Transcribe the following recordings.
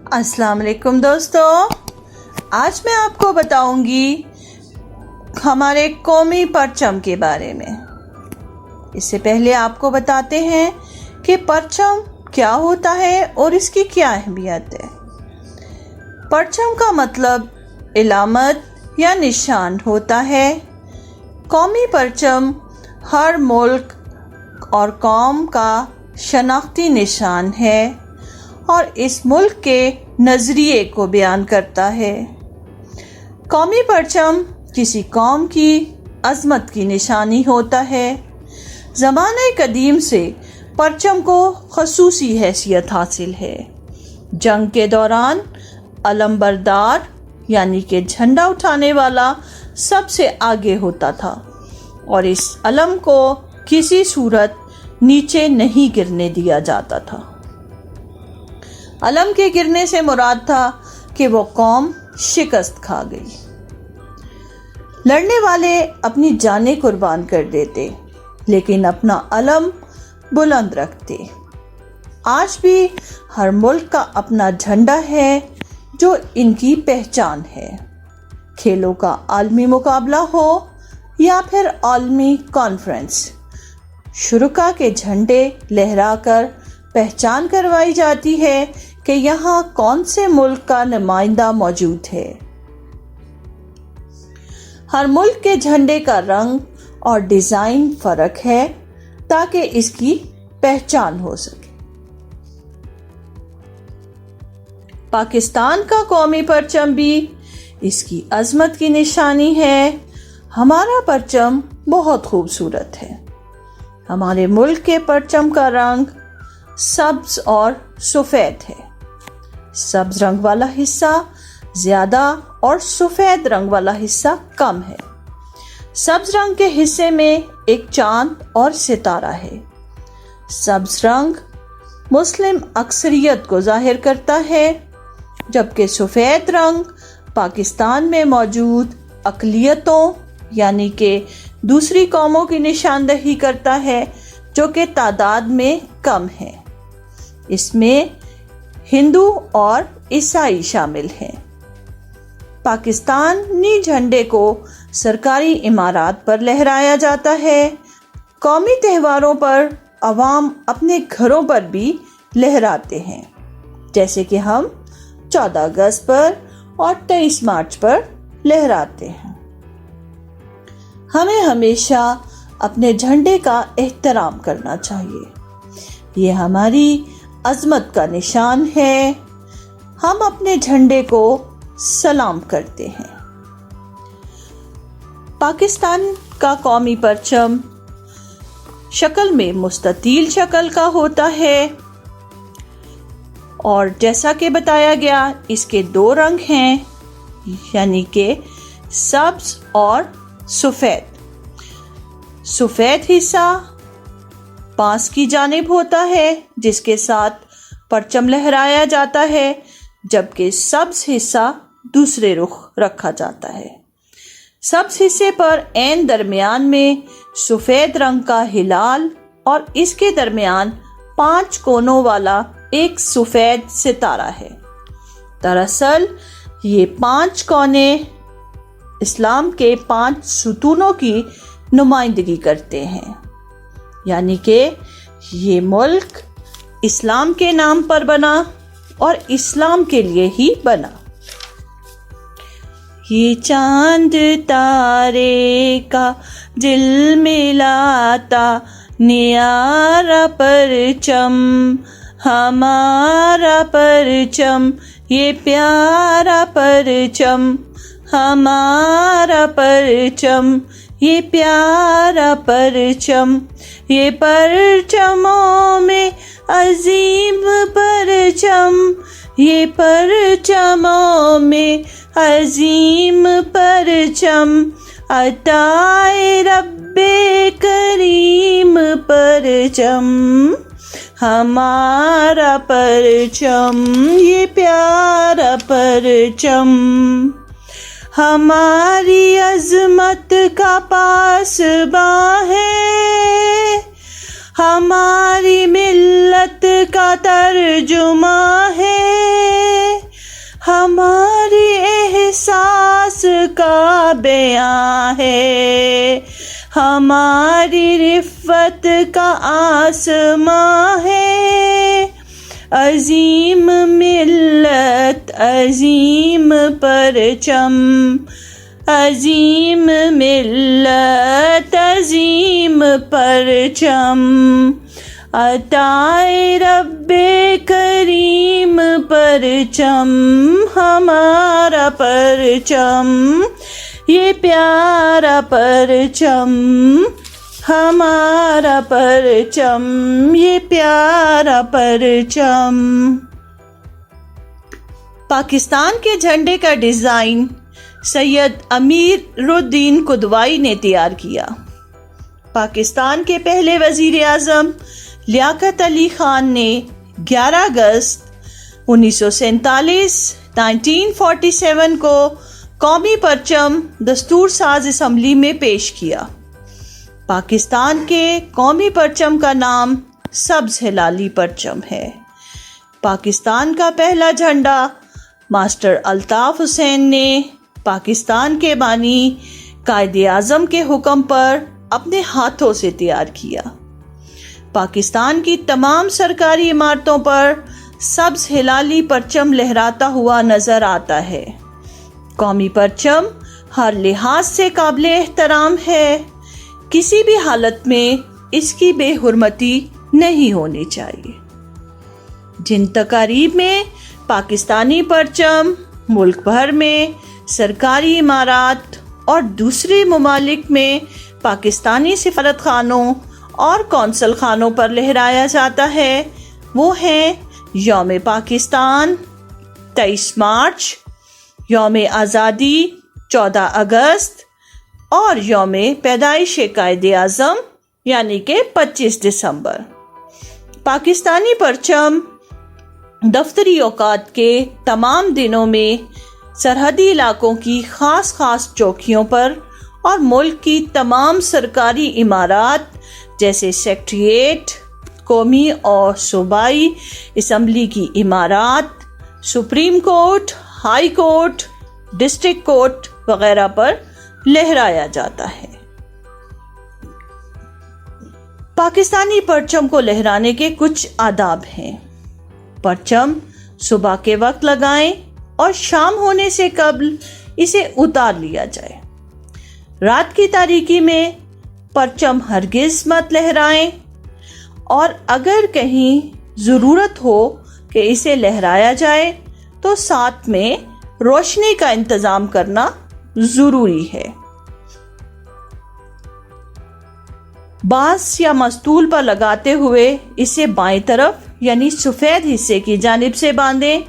السلام علیکم دوستو، آج میں آپ کو بتاؤں گی ہمارے قومی پرچم کے بارے میں۔ اس سے پہلے آپ کو بتاتے ہیں کہ پرچم کیا ہوتا ہے اور اس کی کیا اہمیت ہے۔ پرچم کا مطلب علامت یا نشان ہوتا ہے۔ قومی پرچم ہر ملک اور قوم کا شناختی نشان ہے اور اس ملک کے نظریے کو بیان کرتا ہے۔ قومی پرچم کسی قوم کی عظمت کی نشانی ہوتا ہے۔ زمانہ قدیم سے پرچم کو خصوصی حیثیت حاصل ہے۔ جنگ کے دوران علم بردار یعنی کہ جھنڈا اٹھانے والا سب سے آگے ہوتا تھا اور اس علم کو کسی صورت نیچے نہیں گرنے دیا جاتا تھا۔ علم کے گرنے سے مراد تھا کہ وہ قوم شکست کھا گئی۔ لڑنے والے اپنی جانیں قربان کر دیتے لیکن اپنا علم بلند رکھتے۔ آج بھی ہر ملک کا اپنا جھنڈا ہے جو ان کی پہچان ہے۔ کھیلوں کا عالمی مقابلہ ہو یا پھر عالمی کانفرنس، شرکاء کے جھنڈے لہرا کر پہچان کروائی جاتی ہے کہ یہاں کون سے ملک کا نمائندہ موجود ہے۔ ہر ملک کے جھنڈے کا رنگ اور ڈیزائن فرق ہے تاکہ اس کی پہچان ہو سکے۔ پاکستان کا قومی پرچم بھی اس کی عظمت کی نشانی ہے۔ ہمارا پرچم بہت خوبصورت ہے۔ ہمارے ملک کے پرچم کا رنگ سبز اور سفید ہے۔ سبز رنگ والا حصہ زیادہ اور سفید رنگ والا حصہ کم ہے۔ سبز رنگ کے حصے میں ایک چاند اور ستارہ ہے۔ سبز رنگ مسلم اکثریت کو ظاہر کرتا ہے جبکہ سفید رنگ پاکستان میں موجود اقلیتوں یعنی کہ دوسری قوموں کی نشاندہی کرتا ہے جو کہ تعداد میں کم ہے۔ اس میں ہندو اور عیسائی شامل ہیں۔ پاکستانی جھنڈے کو سرکاری عمارات پر لہرایا جاتا ہے۔ قومی تہواروں پر عوام اپنے گھروں پر بھی لہراتے ہیں، جیسے کہ ہم 14 اگست پر اور 23 مارچ پر لہراتے ہیں۔ ہمیں ہمیشہ اپنے جھنڈے کا احترام کرنا چاہیے۔ یہ ہماری عظمت کا نشان ہے۔ ہم اپنے جھنڈے کو سلام کرتے ہیں۔ پاکستان کا قومی پرچم شکل میں مستطیل شکل کا ہوتا ہے اور جیسا کہ بتایا گیا اس کے 2 رنگ ہیں یعنی کہ سبز اور سفید۔ سفید حصہ پاس کی جانب ہوتا ہے جس کے ساتھ پرچم لہرایا جاتا ہے جبکہ سبز حصہ دوسرے رخ رکھا جاتا ہے۔ سبز حصے پر عین درمیان میں سفید رنگ کا ہلال اور اس کے درمیان 5 کونوں والا ایک سفید ستارہ ہے۔ دراصل یہ 5 کونے اسلام کے 5 ستونوں کی نمائندگی کرتے ہیں، یعنی کہ یہ ملک اسلام کے نام پر بنا اور اسلام کے لیے ہی بنا۔ یہ چاند تارے کا دل ملاتا نیارا پرچم، ہمارا پرچم یہ پیارا پرچم، ہمارا پرچم یہ پیارا پرچم، یہ پرچموں میں عظیم پرچم، یہ پرچموں میں عظیم پرچم، عطائے رب کریم پرچم، ہمارا پرچم یہ پیارا پرچم، ہماری عظمت کا پاسباں ہے، ہماری ملت کا ترجمہ ہے، بیاں ہے، ہماری رفت کا آسماں ہے، عظیم ملت عظیم پرچم، عظیم ملت عظیم پرچم، عطائے رب کریم پرچم، ہمارا پرچم یہ پیارا پرچم، ہمارا پرچم یہ پیارا پرچم۔ پاکستان کے جھنڈے کا ڈیزائن سید امیر الدین قدوائی نے تیار کیا۔ پاکستان کے پہلے وزیر اعظم لیاقت علی خان نے 11 اگست 1947 کو قومی پرچم دستور ساز اسمبلی میں پیش کیا۔ پاکستان کے قومی پرچم کا نام سبز ہلالی پرچم ہے۔ پاکستان کا پہلا جھنڈا ماسٹر الطاف حسین نے پاکستان کے بانی قائد اعظم کے حکم پر اپنے ہاتھوں سے تیار کیا۔ پاکستان کی تمام سرکاری عمارتوں پر سبز ہلالی پرچم لہراتا ہوا نظر آتا ہے۔ قومی پرچم ہر لحاظ سے قابل احترام ہے، کسی بھی حالت میں اس کی بے حرمتی نہیں ہونی چاہیے۔ جن تقاریب میں پاکستانی پرچم ملک بھر میں سرکاری عمارات اور دوسرے ممالک میں پاکستانی سفارت خانوں اور قونصل خانوں پر لہرایا جاتا ہے، وہ ہیں یوم پاکستان 23 مارچ، یوم آزادی 14 اگست اور یوم پیدائش قائد اعظم یعنی کہ 25 دسمبر۔ پاکستانی پرچم دفتری اوقات کے تمام دنوں میں سرحدی علاقوں کی خاص چوکیوں پر اور ملک کی تمام سرکاری عمارات جیسے سیکریٹریٹ، قومی اور صوبائی اسمبلی کی عمارات، supreme court, high court, district court وغیرہ پر لہرایا جاتا ہے۔ پاکستانی پرچم کو لہرانے کے کچھ آداب ہیں۔ پرچم صبح کے وقت لگائیں اور شام ہونے سے قبل اسے اتار لیا جائے۔ رات کی تاریکی میں پرچم ہرگز مت لہرائیں، اور اگر کہیں ضرورت ہو کہ اسے لہرایا جائے تو ساتھ میں روشنی کا انتظام کرنا ضروری ہے۔ بانس یا مستول پر لگاتے ہوئے اسے بائیں طرف یعنی سفید حصے کی جانب سے باندھیں،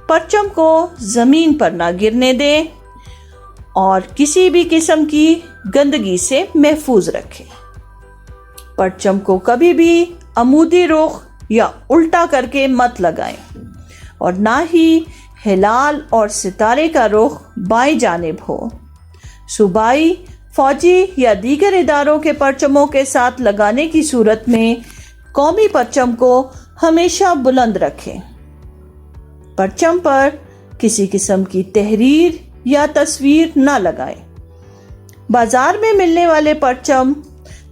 پرچم کو زمین پر نہ گرنے دیں اور کسی بھی قسم کی گندگی سے محفوظ رکھیں۔ پرچم کو کبھی بھی عمودی رخ یا الٹا کر کے مت لگائیں اور نہ ہی ہلال اور ستارے کا رخ بائیں جانب ہو۔ صوبائی، فوجی یا دیگر اداروں کے پرچموں کے ساتھ لگانے کی صورت میں قومی پرچم کو ہمیشہ بلند رکھیں۔ پرچم پر کسی قسم کی تحریر یا تصویر نہ لگائیں۔ بازار میں ملنے والے پرچم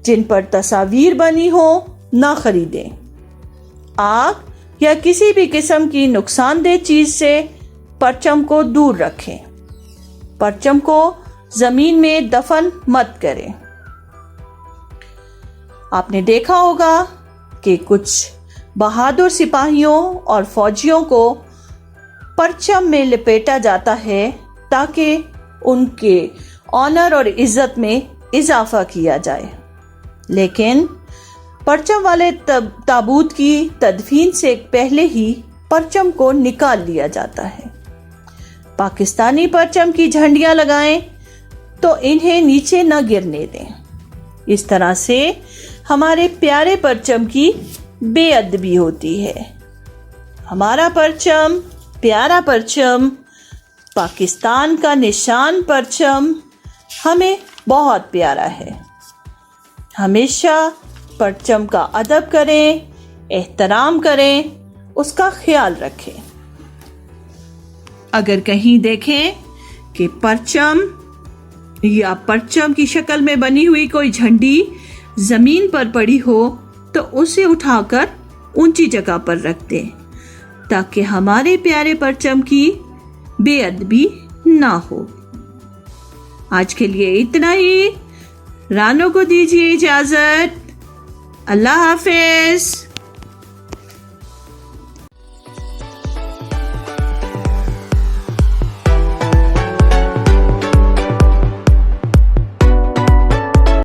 جن پر تصاویر بنی ہوں نہ خریدیں۔ آگ یا کسی بھی قسم کی نقصان دہ چیز سے پرچم کو دور رکھیں۔ پرچم کو زمین میں دفن مت کریں۔ آپ نے دیکھا ہوگا کہ کچھ بہادر سپاہیوں اور فوجیوں کو پرچم میں لپیٹا جاتا ہے تاکہ ان کے آنر اور عزت میں اضافہ کیا جائے، لیکن پرچم والے تابوت کی تدفین سے پہلے ہی پرچم کو نکال لیا جاتا ہے۔ پاکستانی پرچم کی جھنڈیاں لگائیں تو انہیں نیچے نہ گرنے دیں۔ اس طرح سے ہمارے پیارے پرچم کی بے ادبی ہوتی ہے۔ ہمارا پرچم، پیارا پرچم، پاکستان کا نشان پرچم ہمیں بہت پیارا ہے۔ ہمیشہ پرچم کا ادب کریں، احترام کریں، اس کا خیال رکھیں۔ اگر کہیں دیکھیں کہ پرچم یا پرچم کی شکل میں بنی ہوئی کوئی جھنڈی زمین پر پڑی ہو تو اسے اٹھا کر اونچی جگہ پر رکھ دیں تاکہ ہمارے پیارے پرچم کی بے ادبی نہ ہو۔ آج کے لیے اتنا ہی۔ رانو کو دیجیے اجازت۔ اللہ حافظ۔